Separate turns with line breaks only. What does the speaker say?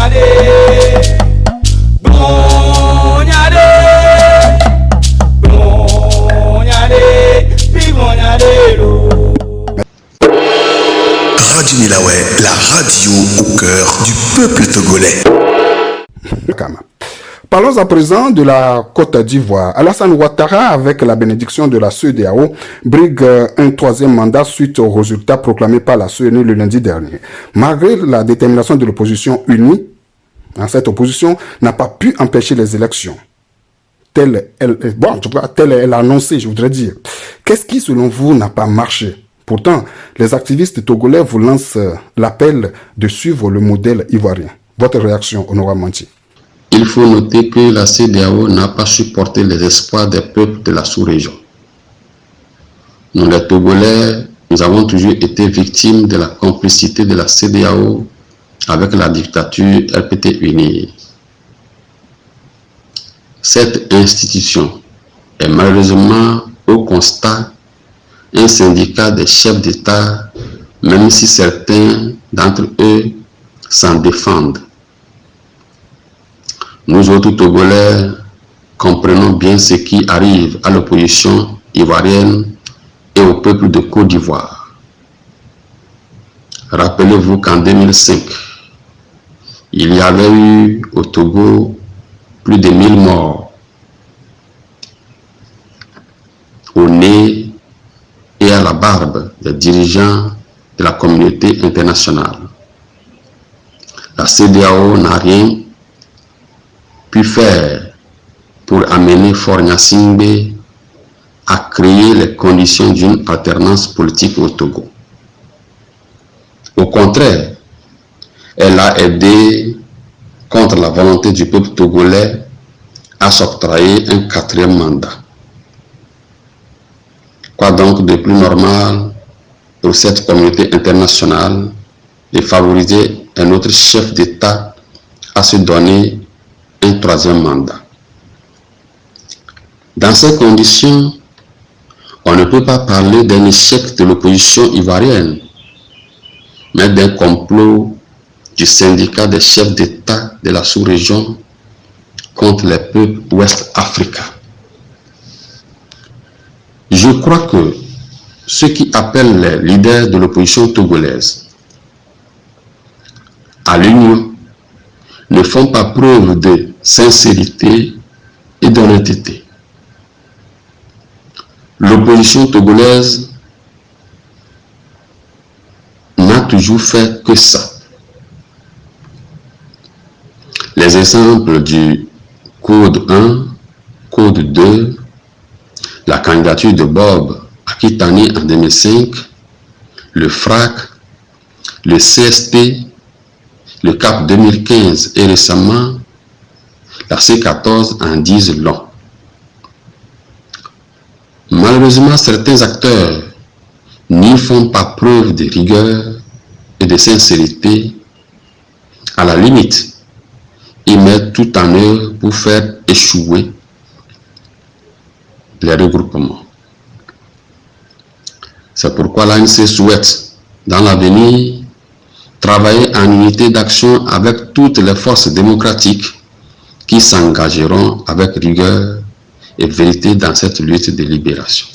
Radio Nilaoué, la radio au cœur du peuple togolais.
Parlons à présent de la Côte d'Ivoire. Alassane Ouattara, avec la bénédiction de la CEDEAO, brigue un troisième mandat suite aux résultats proclamés par la CENI le lundi dernier. Malgré la détermination de l'opposition unie, cette opposition n'a pas pu empêcher les élections. Telle elle l'a annoncé, je voudrais dire. Qu'est-ce qui, selon vous, n'a pas marché? Pourtant, les activistes togolais vous lancent l'appel de suivre le modèle ivoirien. Votre réaction, honorable Manti?
Il faut noter que la CEDEAO n'a pas supporté les espoirs des peuples de la sous-région. Nous, les Togolais, nous avons toujours été victimes de la complicité de la CEDEAO avec la dictature RPT unie. Cette institution est malheureusement au constat un syndicat des chefs d'État, même si certains d'entre eux s'en défendent. Nous autres Togolais comprenons bien ce qui arrive à l'opposition ivoirienne et au peuple de Côte d'Ivoire. Rappelez-vous qu'en 2005, il y avait eu au Togo plus de 1000 morts au nez et à la barbe des dirigeants de la communauté internationale. La CEDEAO n'a rien pu faire pour amener Faure Gnassingbé à créer les conditions d'une alternance politique au Togo. Au contraire, elle a aidé, contre la volonté du peuple togolais, à s'octroyer un quatrième mandat. Quoi donc de plus normal pour cette communauté internationale de favoriser un autre chef d'État à se donner un troisième mandat? Dans ces conditions, on ne peut pas parler d'un échec de l'opposition ivoirienne, mais d'un complot du syndicat des chefs d'État de la sous-région contre les peuples ouest-africains. Je crois que ceux qui appellent les leaders de l'opposition togolaise à l'union ne font pas preuve de sincérité et d'honnêteté. L'opposition togolaise n'a toujours fait que ça. Les exemples du Code 1, Code 2, la candidature de Bob Akitani en 2005, le FRAC, le CSP, le CAP 2015 et récemment la C14 en disent long. Malheureusement, certains acteurs n'y font pas preuve de rigueur et de sincérité. À la limite, ils mettent tout en œuvre pour faire échouer les regroupements. C'est pourquoi l'ANC souhaite, dans l'avenir, travailler en unité d'action avec toutes les forces démocratiques qui s'engageront avec rigueur et vérité dans cette lutte de libération.